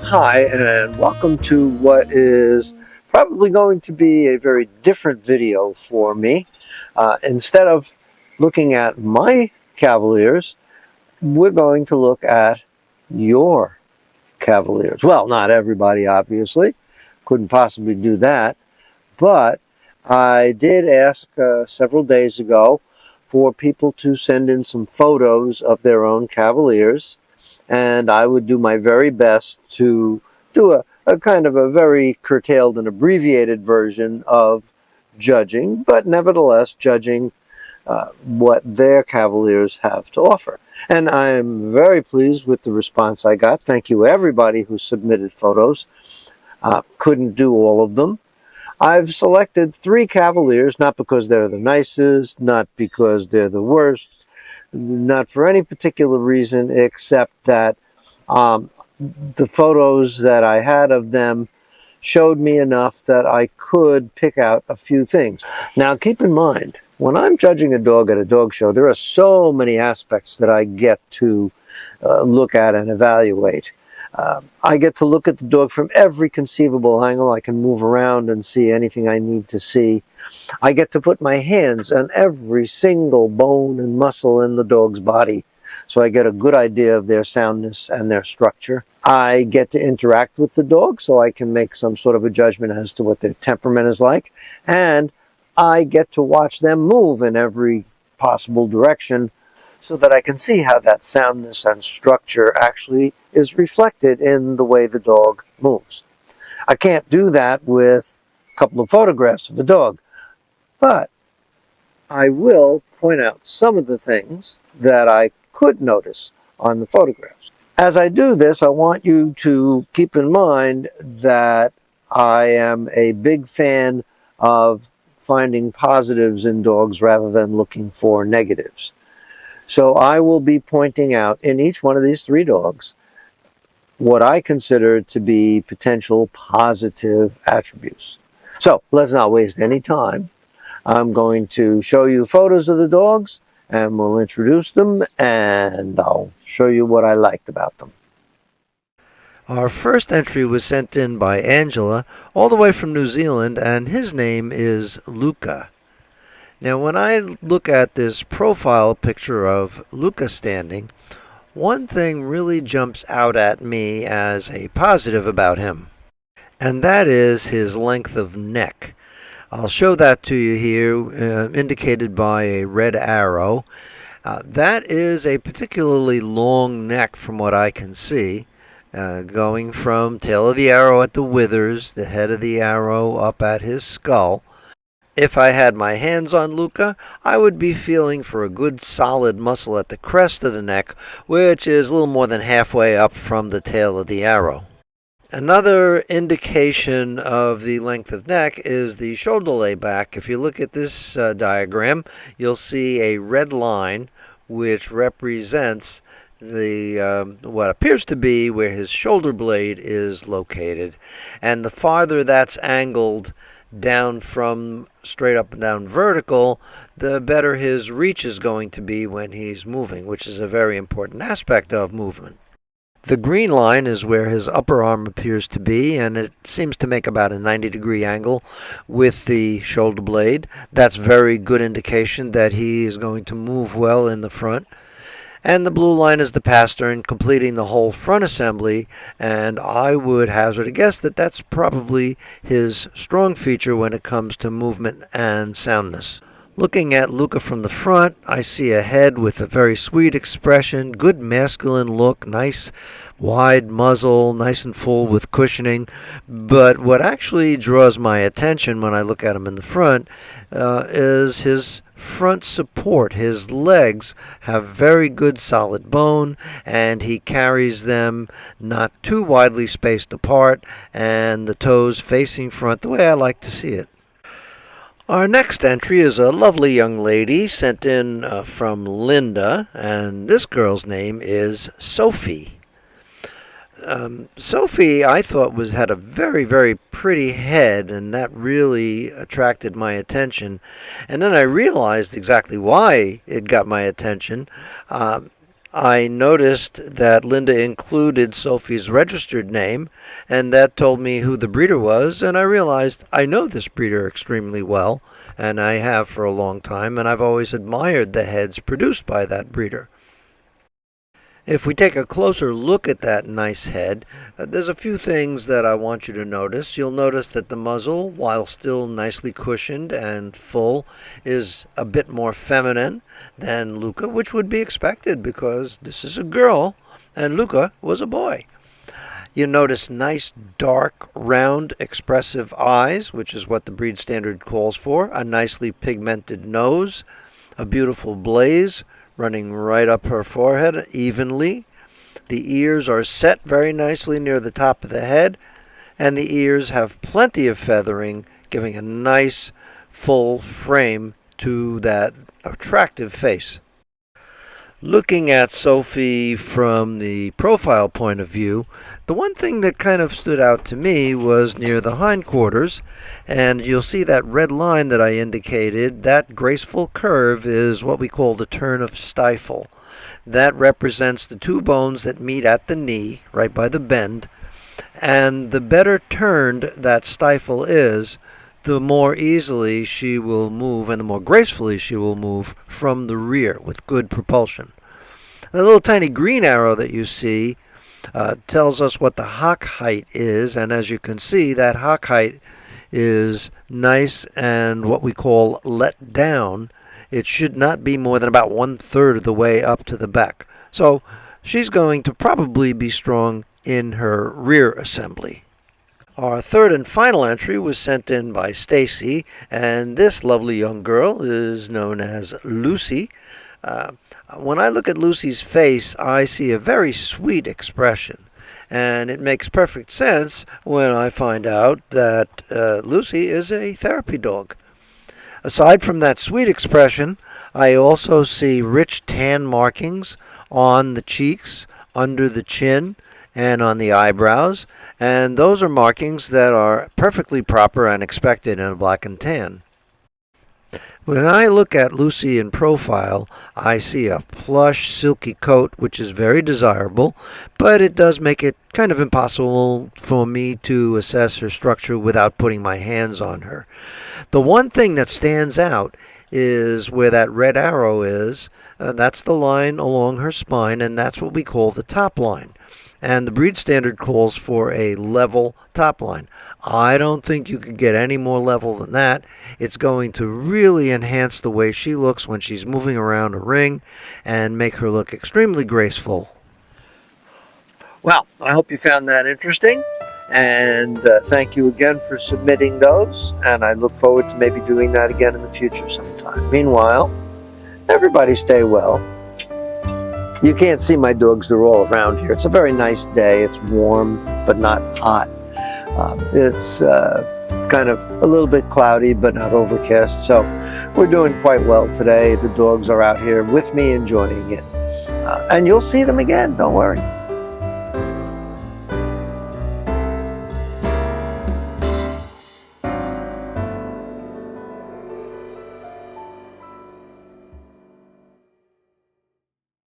Hi, and welcome to what is probably going to be a very different video for me. Instead of looking at my Cavaliers, we're going to look at your Cavaliers. Well, not everybody, obviously. Couldn't possibly do that. But I did ask several days ago for people to send in some photos of their own Cavaliers, and I would do my very best to do a kind of a very curtailed and abbreviated version of judging, but nevertheless judging what their Cavaliers have to offer. And I'm very pleased with the response I got. Thank you everybody who submitted photos. Couldn't do all of them. I've selected 3 Cavaliers, not because they're the nicest, not because they're the worst, not for any particular reason except that the photos that I had of them showed me enough that I could pick out a few things. Now keep in mind, when I'm judging a dog at a dog show, there are so many aspects that I get to look at and evaluate. I get to look at the dog from every conceivable angle. I can move around and see anything I need to see. I get to put my hands on every single bone and muscle in the dog's body, so I get a good idea of their soundness and their structure. I get to interact with the dog, so I can make some sort of a judgment as to what their temperament is like. And I get to watch them move in every possible direction, so that I can see how that soundness and structure actually is reflected in the way the dog moves. I can't do that with a couple of photographs of a dog, but I will point out some of the things that I could notice on the photographs. As I do this, I want you to keep in mind that I am a big fan of finding positives in dogs rather than looking for negatives. So I will be pointing out in each one of these 3 dogs what I consider to be potential positive attributes. So let's not waste any time. I'm going to show you photos of the dogs, and we'll introduce them, and I'll show you what I liked about them. Our first entry was sent in by Angela, all the way from New Zealand, and his name is Luca. Now, when I look at this profile picture of Luca standing, one thing really jumps out at me as a positive about him, and that is his length of neck. I'll show that to you here, indicated by a red arrow. That is a particularly long neck from what I can see, going from tail of the arrow at the withers, the head of the arrow up at his skull. If I had my hands on Luca, I would be feeling for a good solid muscle at the crest of the neck, which is a little more than halfway up from the tail of the arrow. Another indication of the length of neck is the shoulder layback. If you look at this diagram, you'll see a red line which represents the what appears to be where his shoulder blade is located. And the farther that's angled down from straight up and down vertical, the better his reach is going to be when he's moving, which is a very important aspect of movement. The green line is where his upper arm appears to be, and it seems to make about a 90-degree angle with the shoulder blade. That's very good indication that he is going to move well in the front. And the blue line is the pastern, completing the whole front assembly, and I would hazard a guess that that's probably his strong feature when it comes to movement and soundness. Looking at Luca from the front, I see a head with a very sweet expression, good masculine look, nice wide muzzle, nice and full with cushioning. But what actually draws my attention when I look at him in the front is his front support. His legs have very good solid bone, and he carries them not too widely spaced apart, and the toes facing front the way I like to see it. Our next entry is a lovely young lady sent in from Linda, and this girl's name is Sophie. Sophie, I thought, had a very, very pretty head, and that really attracted my attention. And then I realized exactly why it got my attention. I noticed that Linda included Sophie's registered name, and that told me who the breeder was, and I realized I know this breeder extremely well, and I have for a long time, and I've always admired the heads produced by that breeder. If we take a closer look at that nice head, there's a few things that I want you to notice. You'll notice that the muzzle, while still nicely cushioned and full, is a bit more feminine than Luca, which would be expected because this is a girl and Luca was a boy. You notice nice, dark, round, expressive eyes, which is what the breed standard calls for, a nicely pigmented nose, a beautiful blaze running right up her forehead evenly. The ears are set very nicely near the top of the head, and the ears have plenty of feathering, giving a nice full frame to that attractive face. Looking at Sophie from the profile point of view, the one thing that kind of stood out to me was near the hindquarters, and you'll see that red line that I indicated. That graceful curve is what we call the turn of stifle. That represents the two bones that meet at the knee, right by the bend, and the better turned that stifle is, the more easily she will move and the more gracefully she will move from the rear with good propulsion. The little tiny green arrow that you see tells us what the hock height is, and as you can see, that hock height is nice and what we call let down. It should not be more than about 1/3 of the way up to the back. So she's going to probably be strong in her rear assembly. Our third and final entry was sent in by Stacy, and this lovely young girl is known as Lucy. When I look at Lucy's face, I see a very sweet expression, and it makes perfect sense when I find out that Lucy is a therapy dog. Aside from that sweet expression, I also see rich tan markings on the cheeks, under the chin, and on the eyebrows, and those are markings that are perfectly proper and expected in a black and tan. When I look at Lucy in profile, I see a plush, silky coat, which is very desirable, but it does make it kind of impossible for me to assess her structure without putting my hands on her. The one thing that stands out is where that red arrow is. That's the line along her spine, and that's what we call the top line. And the breed standard calls for a level top line. I don't think you could get any more level than that. It's going to really enhance the way she looks when she's moving around a ring and make her look extremely graceful. Well, I hope you found that interesting, and thank you again for submitting those, and I look forward to maybe doing that again in the future sometime. Meanwhile, everybody stay well. You can't see my dogs, they're all around here. It's a very nice day. It's warm, but not hot. It's kind of a little bit cloudy, but not overcast. So we're doing quite well today. The dogs are out here with me enjoying it. And you'll see them again, don't worry.